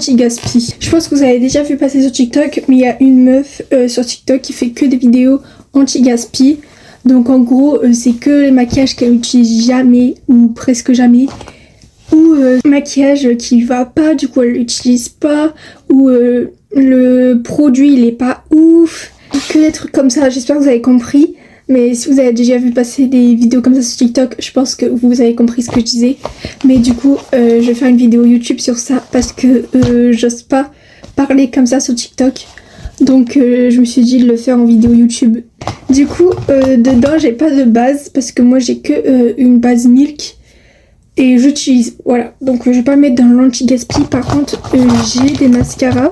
anti-gaspi. Je pense que vous avez déjà vu passer sur TikTok, mais il y a une meuf sur TikTok qui fait que des vidéos anti-gaspi. Donc en gros, c'est que les maquillages qu'elle utilise jamais ou presque jamais. Ou maquillage qui va pas, du coup elle l'utilise pas. Ou le produit il est pas ouf. Que des trucs comme ça, j'espère que vous avez compris. Mais si vous avez déjà vu passer des vidéos comme ça sur TikTok, je pense que vous avez compris ce que je disais. Mais du coup, je vais faire une vidéo YouTube sur ça parce que j'ose pas parler comme ça sur TikTok. Donc je me suis dit de le faire en vidéo YouTube. Du coup, dedans j'ai pas de base parce que moi j'ai que une base Milk. Et j'utilise, voilà. Donc je vais pas le mettre dans l'anti-gaspi. Par contre, j'ai des mascaras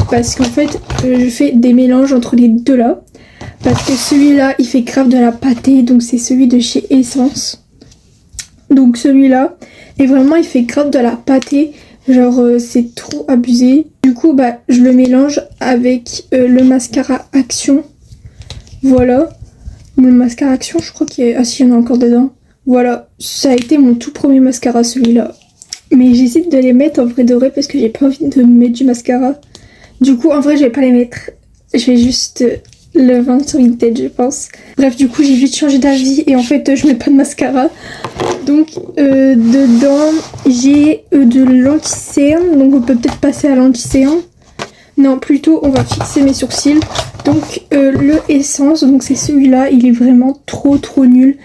parce qu'en fait, je fais des mélanges entre les deux là. Parce que celui-là, il fait grave de la pâtée. Donc c'est celui de chez Essence. Donc celui-là. Et vraiment, il fait grave de la pâtée. Genre, c'est trop abusé. Du coup, bah, je le mélange avec le mascara Action. Voilà. Le mascara Action, je crois qu'il y a... Ah si, il y en a encore dedans. Voilà. Ça a été mon tout premier mascara, celui-là. Mais j'hésite de les mettre en vrai de vrai parce que j'ai pas envie de mettre du mascara. Du coup, en vrai, je vais pas les mettre. Je vais juste... le vendre sur Vinted, je pense. Bref, du coup, j'ai vite changé d'avis et en fait, je mets pas de mascara. Donc, dedans, j'ai de l'anti-cerne. Donc, on peut peut-être passer à l'anti-cerne. Non, plutôt, on va fixer mes sourcils. Donc, le Essence, donc c'est celui-là. Il est vraiment trop nul.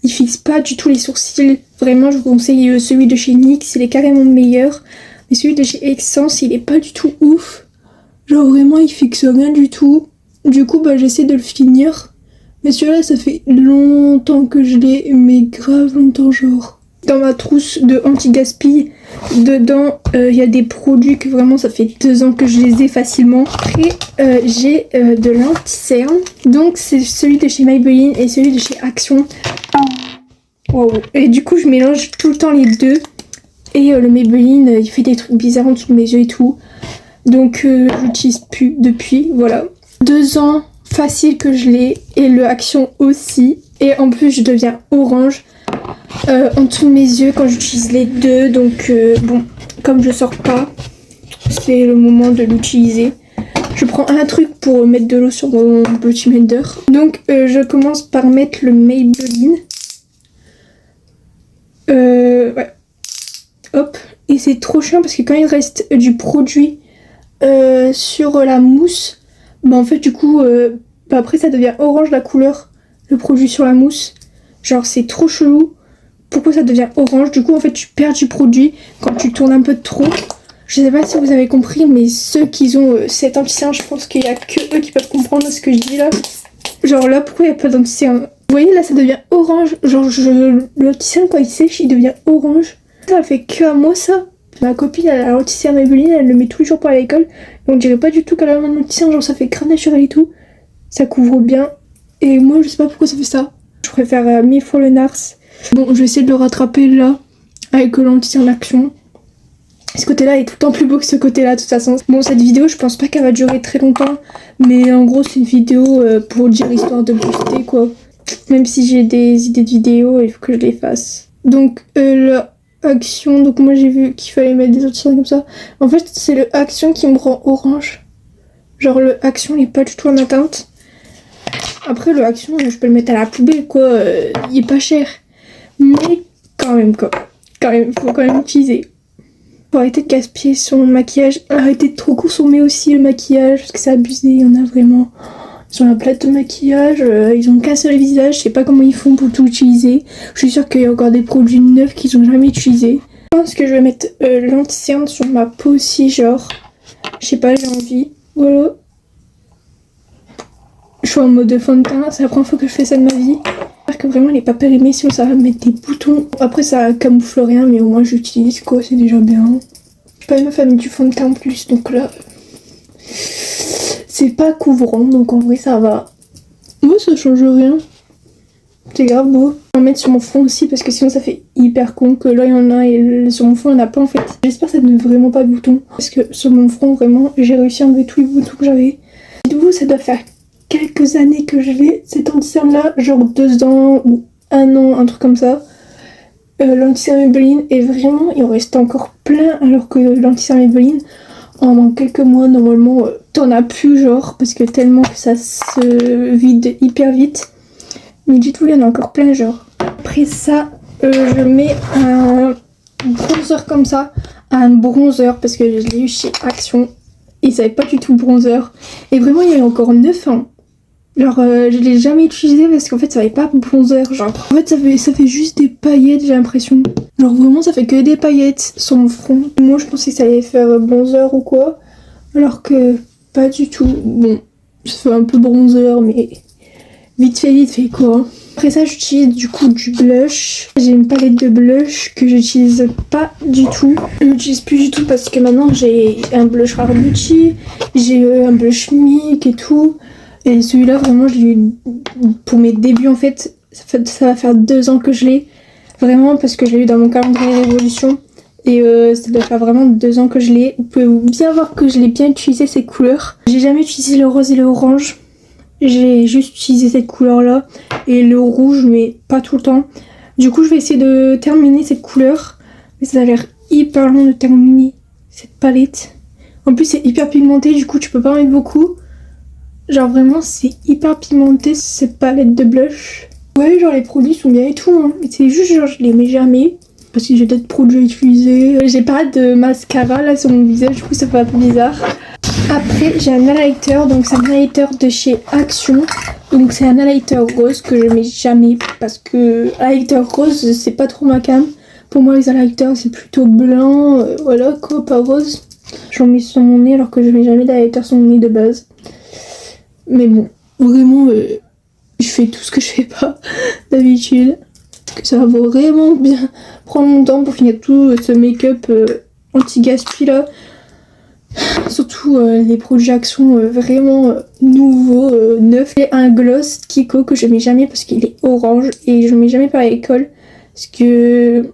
Il fixe pas du tout les sourcils. Vraiment, je vous conseille celui de chez NYX. Il est carrément meilleur. Mais celui de chez Essence, il est pas du tout ouf. Genre, vraiment, il fixe rien du tout. Du coup, bah, j'essaie de le finir. Mais celui-là, ça fait longtemps que je l'ai, mais grave longtemps, genre. Dans ma trousse de anti-gaspi, dedans, il y a des produits que vraiment, ça fait 2 ans que je les ai facilement. Après, j'ai de l'anti-cerne. Donc, c'est celui de chez Maybelline et celui de chez Action. Wow. Et du coup, je mélange tout le temps les deux. Et le Maybelline, il fait des trucs bizarres en dessous de mes yeux et tout. Donc, j'utilise plus depuis, voilà. 2 ans facile que je l'ai et le Action aussi. Et en plus je deviens orange en dessous de mes yeux quand j'utilise les deux. Donc bon, comme je sors pas, c'est le moment de l'utiliser. Je prends un truc pour mettre de l'eau sur mon petit blender. Donc je commence par mettre le Maybelline. Ouais. Hop. Et c'est trop chiant parce que quand il reste du produit sur la mousse, bah en fait du coup bah après ça devient orange la couleur, le produit sur la mousse. Genre c'est trop chelou. Pourquoi ça devient orange? Du coup en fait tu perds du produit quand tu tournes un peu trop. Je sais pas si vous avez compris, mais ceux qui ont cet anti-cerne, je pense qu'il y a que eux qui peuvent comprendre ce que je dis là. Genre là pourquoi il n'y a pas d'anti-cerne? Vous voyez là ça devient orange. Genre l'anti-cerne quand il sèche il devient orange. Ça fait que à moi ça. Ma copine elle a l'anti-cerne Maybelline, elle le met tous les jours pour aller à l'école. On dirait pas du tout qu'elle a un anti-cerne, genre ça fait grave naturel et tout. Ça couvre bien. Et moi je sais pas pourquoi ça fait ça. Je préfère 1000 fois le NARS. Bon, je vais essayer de le rattraper là avec l'anti-cerne Action. Ce côté-là est tout le temps plus beau que ce côté-là de toute façon. Bon, cette vidéo je pense pas qu'elle va durer très longtemps. Mais en gros c'est une vidéo pour dire histoire de booster quoi. Même si j'ai des idées de vidéos, il faut que je les fasse. Donc le Action, donc moi j'ai vu qu'il fallait mettre des anti-cernes comme ça. En fait c'est le Action qui me rend orange. Genre le Action il est pas du tout à ma teinte. Après le Action je peux le mettre à la poubelle quoi, il est pas cher. Mais quand même quoi, faut quand même utiliser. Faut arrêter de gaspiller sur mon maquillage, arrêter de trop consommer aussi le maquillage parce que c'est abusé, il y en a vraiment. Ils ont la palette de maquillage, ils ont qu'un seul visage, je sais pas comment ils font pour tout utiliser. Je suis sûre qu'il y a encore des produits neufs qu'ils ont jamais utilisés. Je pense que je vais mettre l'anti-cerne sur ma peau aussi, genre. Je sais pas, j'ai envie. Voilà. Je suis en mode fond de teint, c'est la première fois que je fais ça de ma vie. J'espère que vraiment elle est pas périmée, sinon ça va mettre des boutons. Après ça camoufle rien, mais au moins j'utilise quoi, c'est déjà bien. Je sais pas, une meuf a mis du fond de teint en plus, donc là... C'est pas couvrant, donc en vrai ça va. Moi ça change rien. C'est grave beau. Je vais en mettre sur mon front aussi parce que sinon ça fait hyper con que là il y en a et sur mon front il n'y en a pas en fait. J'espère que ça ne met vraiment pas de boutons. Parce que sur mon front vraiment j'ai réussi à enlever tous les boutons que j'avais. Du coup ça doit faire quelques années que je l'ai cet anti-cerne là. Genre 2 ans ou 1 an, un truc comme ça. l'anti-cerne Maybelline et vraiment il en reste encore plein alors que l'anti-cerne Maybelline en quelques mois normalement t'en as plus genre parce que tellement que ça se vide hyper vite. Mais du tout il y en a encore plein genre. Après ça je mets un bronzer comme ça, un bronzer parce que je l'ai eu chez Action. Ils savaient pas du tout bronzer et vraiment il y a encore 9 ans. Genre je l'ai jamais utilisé parce qu'en fait ça fait pas bronzer genre. En fait ça fait juste des paillettes j'ai l'impression. Genre vraiment ça fait que des paillettes sur mon front. Moi je pensais que ça allait faire bronzer ou quoi. Alors que pas du tout. Bon ça fait un peu bronzer mais vite fait quoi. Après ça j'utilise du coup du blush. J'ai une palette de blush que j'utilise pas du tout. Je l'utilise plus du tout parce que maintenant j'ai un blush Rare Beauty. J'ai un blush MIC et tout. Et celui-là, vraiment, je l'ai eu pour mes débuts en fait. Ça va faire 2 ans que je l'ai. Vraiment, parce que je l'ai eu dans mon calendrier Révolution. Et ça doit faire vraiment 2 ans que je l'ai. Vous pouvez bien voir que je l'ai bien utilisé ces couleurs. J'ai jamais utilisé le rose et le orange. J'ai juste utilisé cette couleur-là. Et le rouge, mais pas tout le temps. Du coup, je vais essayer de terminer cette couleur. Mais ça a l'air hyper long de terminer cette palette. En plus, c'est hyper pigmenté. Du coup, tu peux pas en mettre beaucoup. Genre vraiment c'est hyper pigmenté cette palette de blush. Ouais genre les produits sont bien et tout hein. Mais c'est juste genre je les mets jamais. Parce que j'ai d'autres produits à utiliser. J'ai pas de mascara là sur mon visage du coup ça fait un peu bizarre. Après j'ai un highlighter donc c'est un highlighter de chez Action. Donc c'est un highlighter rose que je mets jamais. Parce que highlighter rose c'est pas trop ma came. Pour moi les highlighters c'est plutôt blanc. Voilà quoi pas rose. J'en mets sur mon nez alors que je mets jamais d'highlighter sur mon nez de base. Mais bon, vraiment, je fais tout ce que je fais pas d'habitude. Parce que ça va vraiment bien prendre mon temps pour finir tout ce make-up anti-gaspi là. Surtout les produits Action vraiment nouveaux, neufs. Et un gloss Kiko que je mets jamais parce qu'il est orange et je le mets jamais par l'école. Parce que,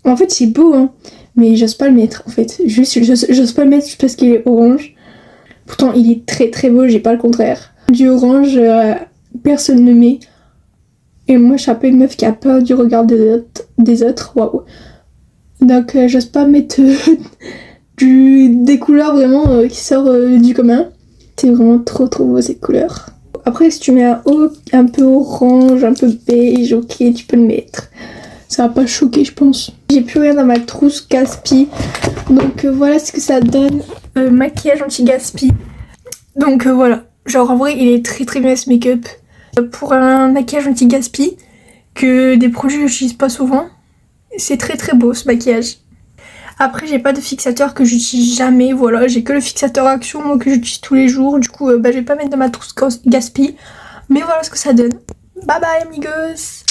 en fait, c'est beau, hein, mais j'ose pas le mettre en fait. Juste, j'ose pas le mettre juste parce qu'il est orange. Pourtant, il est très très beau, j'ai pas le contraire. Du orange, personne ne met. Et moi, je suis un peu une meuf qui a peur du regard des autres. Waouh. Donc, j'ose pas mettre des couleurs vraiment qui sortent du commun. C'est vraiment trop trop beau ces couleurs. Après, si tu mets un peu orange, un peu beige, ok, tu peux le mettre. Ça va pas choquer, je pense. J'ai plus rien dans ma trousse Gaspi. Donc voilà ce que ça donne. Maquillage anti-gaspi. Donc voilà. Genre en vrai, il est très très bien ce make-up. Pour un maquillage anti-gaspi, que des produits que j'utilise pas souvent, c'est très très beau ce maquillage. Après, j'ai pas de fixateur que j'utilise jamais. Voilà, j'ai que le fixateur Action moi, que j'utilise tous les jours. Du coup, je vais pas mettre dans ma trousse Gaspi. Mais voilà ce que ça donne. Bye bye amigos.